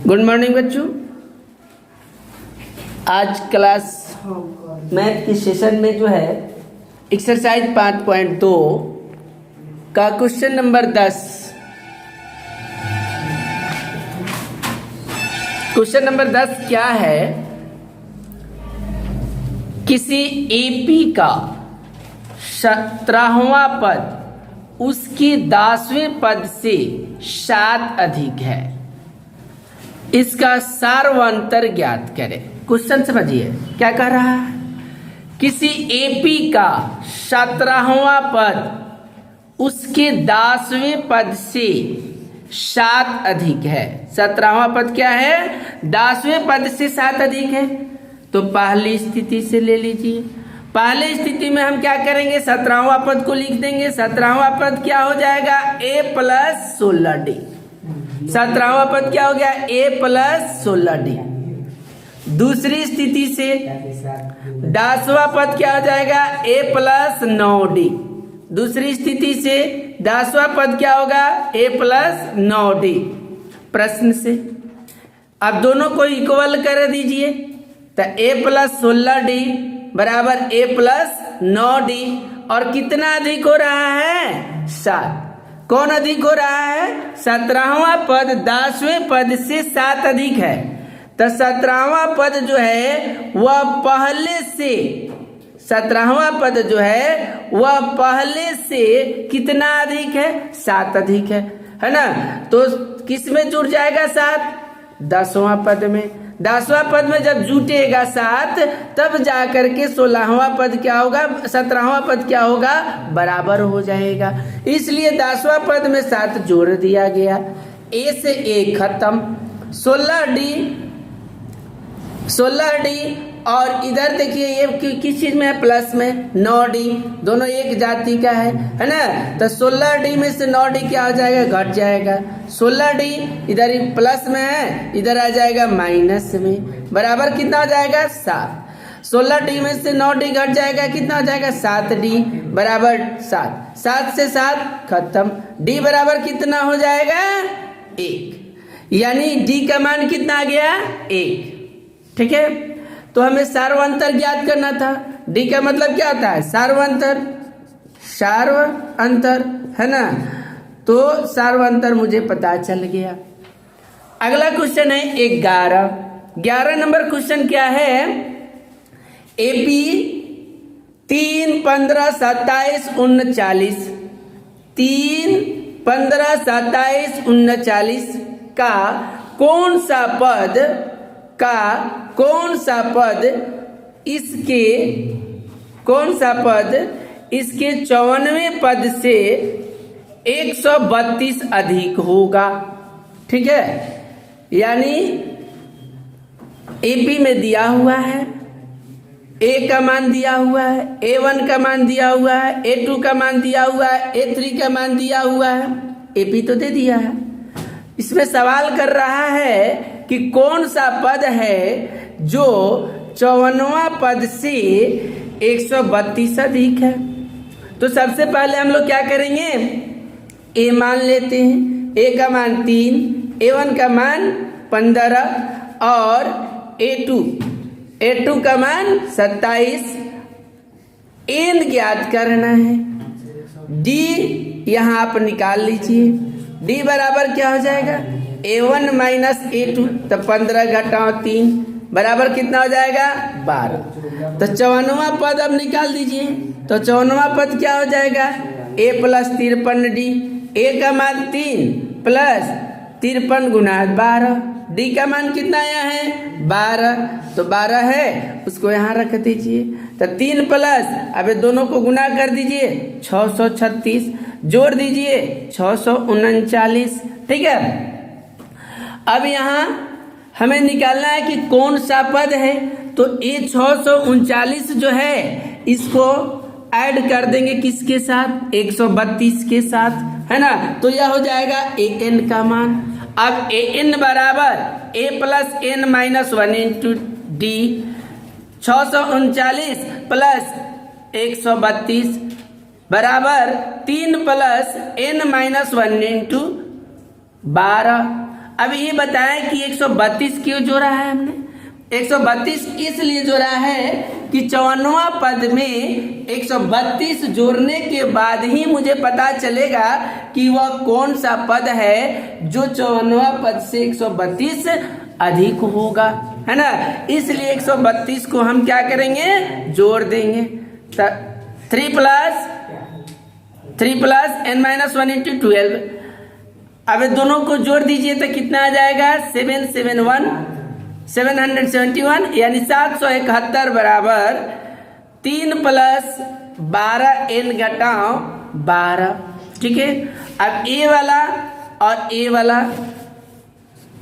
Good morning बच्चों। आज class math के सेशन में जो है एक्सरसाइज 5.2 का क्वेश्चन नंबर 10। क्वेश्चन नंबर 10 क्या है? किसी एपी का 17वां पद उसके 10वें पद से 7 अधिक है, इसका सार्वंतर ज्ञात करें। क्वेश्चन समझिए क्या कह रहा है। किसी एपी का 17वां पद उसके 10वें पद से 7 अधिक है। 17वां पद क्या है? 10वें पद से 7 अधिक है। तो पहली स्थिति से ले लीजिए। पहली स्थिति में हम क्या करेंगे? 17वां पद को लिख देंगे। 17वां पद क्या हो जाएगा? a plus 16d। 17वां पद क्या हो गया? a plus 16d। दूसरी स्थिति से 10वां पद क्या हो जाएगा? a plus 9d। दूसरी स्थिति से 10वां पद क्या होगा? a plus 9d। प्रश्न से अब दोनों को इक्वल कर दीजिए। तो a प्लस 16d बराबर a प्लस 9d। और कितना अधिक हो रहा है? 7। कौन अधिक हो रहा है? 17वां पद 10वें पद से 7 अधिक है। तो 17वां पद जो है वह पहले से 17वां पद जो है वह पहले से कितना अधिक है? 7 अधिक है ना। तो किस में जुड़ जाएगा 7? 10वां पद में। 10वां पद में जब जुटेगा 7 तब जाकर के 16वां पद क्या होगा? 17वां पद क्या होगा? बराबर हो जाएगा। इसलिए 10वां पद में 7 जोड़ दिया गया। ए से ए खत्म। 16d और इधर देखिए ये किस चीज में है? प्लस में। 9d दोनों एक जाति का है ना। तो 16d में से 9d क्या हो जाएगा? घट जाएगा। 16d इधर प्लस में है, इधर आ जाएगा माइनस में। बराबर कितना हो जाएगा? 7। 16d में से 9d घट जाएगा, कितना हो जाएगा? 7d बराबर 7। 7 से 7 खत्म। d बराबर कितना हो जाएगा? 1। यानी d का मान कितना आ गया? 1। ठीक है। तो हमें सार्वंतर ज्ञात करना था। डी का मतलब क्या होता है? सार्वंतर। सार्वंतर है ना। तो सार्वंतर मुझे पता चल गया। अगला क्वेश्चन है 11 नंबर क्वेश्चन क्या है? एपी 3, 15, 27, 39 3, 15, 27, 39 का कौन सा पद इसके 54वें पद से 132 अधिक होगा। ठीक है। यानी एपी में दिया हुआ है, ए का मान दिया हुआ है, A1 का मान दिया हुआ है, A2 का मान दिया हुआ है, A3 का मान दिया हुआ है। एपी तो दे दिया है। इसमें सवाल कर रहा है कि कौन सा पद है जो 54वां पद से 132 अधिक है। तो सबसे पहले हम लोग क्या करेंगे? ए मान लेते हैं। ए का मान 3, A1 का मान 15 और A2 का मान 27। एन ज्ञात करना है। डी यहाँ आप निकाल लीजिए। डी बराबर क्या हो जाएगा? A1 minus A2। तो 15 घटाओ 3 बराबर कितना हो जाएगा? 12। तो 54वां पद अब निकाल दीजिए। तो 54वां पद क्या हो जाएगा? A plus 53d। A का मान 3 प्लस 53 गुना 12। D का मान कितना आया है? 12। तो 12 है, उसको यहाँ रख दीजिए। तो 3 प्लस अब दोनों को गुना कर दीजिए, 636 जोड़ दीजिए 639। ठीक है। अब यहाँ हमें निकालना है कि कौन सा पद है। तो ये 639 जो है इसको ऐड कर देंगे किसके साथ? 132 के साथ, है ना। तो यह हो जाएगा an का मान। अब an बराबर a plus n minus 1 into D. 639 plus 132 बराबर 3 प्लस n माइनस 1 इंटू 12। अब ये बताएं कि 132 क्यों जोड़ा है हमने। 132 इसलिए जोड़ा है कि 54वां पद में 132 जोड़ने के बाद ही मुझे पता चलेगा कि वह कौन सा पद है जो 54वां पद से 132 अधिक होगा, है ना। इसलिए 132 को हम क्या करेंगे, जोड़ देंगे। 3 प्लस n-1 इंटू 12। अब दोनों को जोड़ दीजिए तो कितना आ जाएगा, 771 यानी 771 बराबर 3 प्लस 12 n घटाओ 12। ठीक है। अब ए वाला और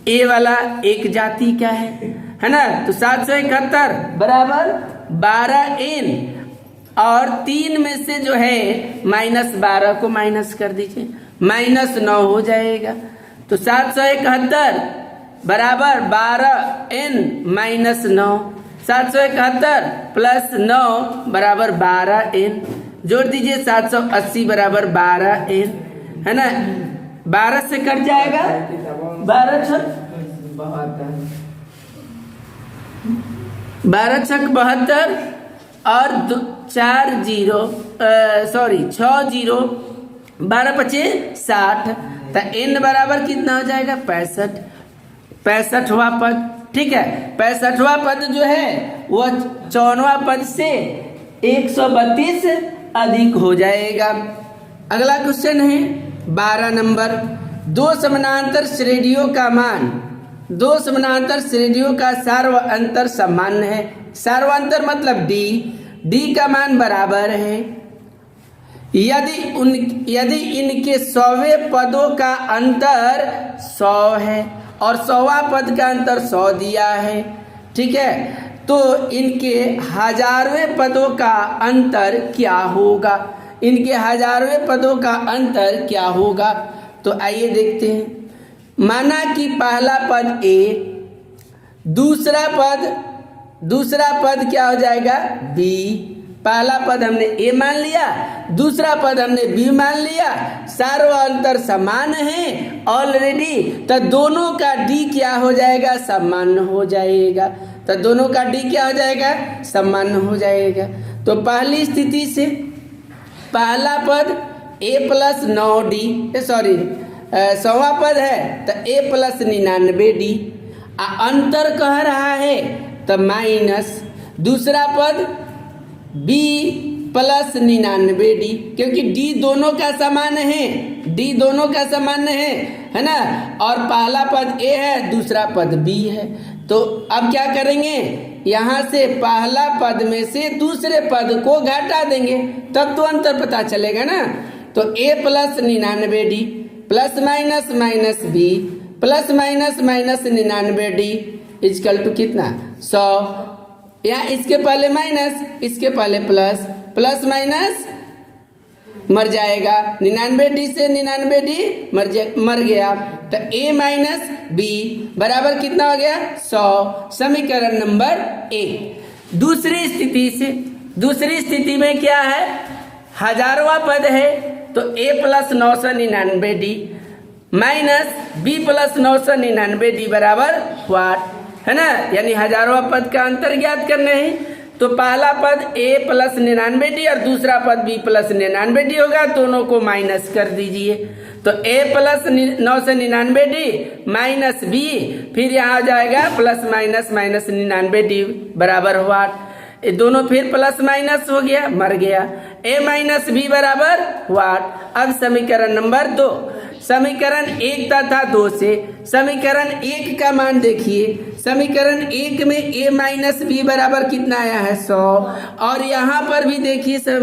ए वाला एक जाति का है ना। तो 771 बराबर 12n और 3 में से जो है -12 को माइनस कर दीजिए, -9 हो जाएगा। तो 771 बराबर 12n -9, 771 प्लस 9 बराबर 12n, जोड़ दीजिए 780 बराबर 12n, है ना। 12 से कट जाएगा, 12 छक 72 और 4 0 6 0 12 पचे 60। तो n बराबर कितना हो जाएगा, 65वां पद। ठीक है। 65वां पद जो है वह 54वां पद से 132 अधिक हो जाएगा। अगला क्वेश्चन है 12 नंबर। दो समानांतर श्रेणियों का मान, दो समानांतर श्रेणियों का सार्वअंतर समान है। सार्वअंतर मतलब d का मान बराबर है यदि इनके 100वें पदों का अंतर 100 है और 100वां पद का अंतर 100 दिया है। ठीक है। तो इनके 1000वें पदों का अंतर क्या होगा, इनके 1000वें पदों का अंतर क्या होगा। तो आइए देखते हैं। माना कि पहला पद a, दूसरा पद क्या हो जाएगा, b। पहला पद हमने a मान लिया, दूसरा पद हमने b मान लिया। सार्वअंतर समान है ऑलरेडी, तो दोनों का d क्या हो जाएगा, समान हो जाएगा। तो दोनों का d क्या हो जाएगा, समान हो जाएगा। तो पहली स्थिति से पहला पद a प्लस 9d, सॉरी 100वां पद है तो a प्लस 99d, अंतर कह रहा है तो माइनस दूसरा पद b प्लस 99d, क्योंकि d दोनों का समान है, d दोनों का समान है ना। और पहला पद a है, दूसरा पद b है। तो अब क्या करेंगे, यहाँ से पहला पद में से दूसरे पद को घटा देंगे, तब तो अंतर पता चलेगा ना। तो a plus 99d plus minus minus b plus minus minus 99d equal to कितना, 100। या इसके पहले माइनस, इसके पहले प्लस, प्लस माइनस मर जाएगा, 99d से 99d मर गया। तो a माइनस b बराबर कितना हो गया, 100। समीकरण नंबर 1। दूसरी स्थिति में क्या है, 1000वां पद है तो a plus 999d minus b plus 999d बराबर व्हाट, है ना। यानी 1000वां पद का अंतर ज्ञात करना है। तो पहला पद a प्लस 99d और दूसरा पद b प्लस 99d होगा, दोनों को माइनस कर दीजिए। तो a plus 999d minus b, फिर यहाँ आ जाएगा प्लस माइनस माइनस 99d बराबर व्हाट, ये दोनों फिर प्लस माइनस हो गया, मर गया। a माइनस b बराबर व्हाट। अब समीकरण नंबर 2, समीकरण 1 तथा 2 से समीकरण 1 का मान देखिए। समीकरण 1 में a माइनस b बराबर कितना आया है, 100। और यहाँ पर भी देखिए